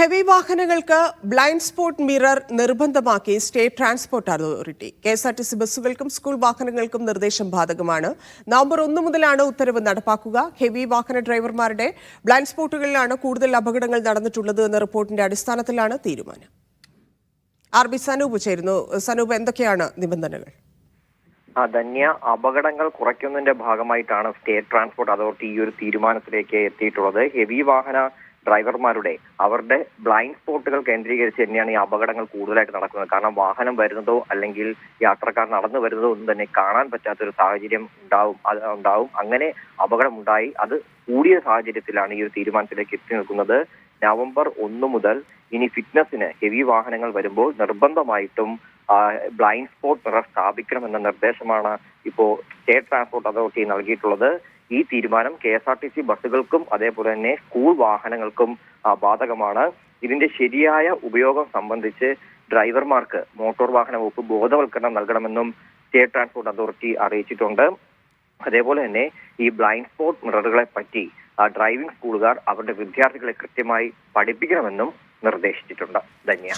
Heavy വാഹനങ്ങൾക്ക് blind spot mirror നിർബന്ധമാക്കി state transport authority. KSRTC ബസ്സുകൾക്കും സ്കൂൾ വാഹനങ്ങൾക്കും നിർദ്ദേശം ബാധകമാണ്. നവംബർ 1 മുതലാണ് ഉത്തരവ് നടപ്പാക്കുക. ഹെവി വാഹന ഡ്രൈവർമാരുടെ ബ്ലൈൻഡ് സ്പോട്ടുകളിലാണ് കൂടുതൽ അപകടങ്ങൾ നടന്നിട്ടുള്ളത് എന്ന റിപ്പോർട്ടിന്റെ അടിസ്ഥാനത്തിലാണ് തീരുമാനം. RB സനൂപ് ചേരുന്നു. സനൂപ്, എന്തൊക്കെയാണ് നിബന്ധനകൾ? ധന്യ, അപകടങ്ങൾ കുറയ്ക്കുന്നതിന്റെ ഭാഗമായിട്ടാണ് സ്റ്റേറ്റ് ട്രാൻസ്പോർട്ട് അതോറിറ്റി ഈ ഒരു തീരുമാനത്തിലേക്ക് എത്തിയിട്ടുള്ളത്. ഹെവി വാഹന ഡ്രൈവർമാരുടെ അവരുടെ ബ്ലൈൻഡ് സ്പോട്ടുകൾ കേന്ദ്രീകരിച്ച് തന്നെയാണ് ഈ അപകടങ്ങൾ കൂടുതലായിട്ട് നടക്കുന്നത്. കാരണം വാഹനം വരുന്നതോ അല്ലെങ്കിൽ യാത്രക്കാർ നടന്നു വരുന്നതോ ഒന്നും തന്നെ കാണാൻ പറ്റാത്തൊരു സാഹചര്യം ഉണ്ടാവും. അങ്ങനെ അപകടം ഉണ്ടായി അത് കൂടിയ സാഹചര്യത്തിലാണ് ഈ ഒരു തീരുമാനത്തിലേക്ക് എത്തി നിൽക്കുന്നത്. നവംബർ 1 മുതൽ ഇനി ഫിറ്റ്നസിന് ഹെവി വാഹനങ്ങൾ വരുമ്പോൾ നിർബന്ധമായിട്ടും ബ്ലൈൻഡ് സ്പോട്ട് മിറർ സ്ഥാപിക്കണമെന്ന നിർദ്ദേശമാണ് ഇപ്പോൾ സ്റ്റേറ്റ് ട്രാൻസ്പോർട്ട് അതോറിറ്റി നൽകിയിട്ടുള്ളത്. ഈ തീരുമാനം KSRTC ബസ്സുകൾക്കും അതേപോലെ തന്നെ സ്കൂൾ വാഹനങ്ങൾക്കും ബാധകമാണ്. ഇതിന്റെ ശരിയായ ഉപയോഗം സംബന്ധിച്ച് ഡ്രൈവർമാർക്ക് മോട്ടോർ വാഹന വകുപ്പ് ബോധവൽക്കരണം നൽകണമെന്നും സ്റ്റേറ്റ് ട്രാൻസ്പോർട്ട് അതോറിറ്റി അറിയിച്ചിട്ടുണ്ട്. അതേപോലെ തന്നെ ഈ ബ്ലൈൻഡ് സ്പോട്ട് മിററുകളെ പറ്റി ഡ്രൈവിംഗ് സ്കൂളുകാർ അവരുടെ വിദ്യാർത്ഥികളെ കൃത്യമായി പഠിപ്പിക്കണമെന്നും നിർദ്ദേശിച്ചിട്ടുണ്ട്. ധന്യ.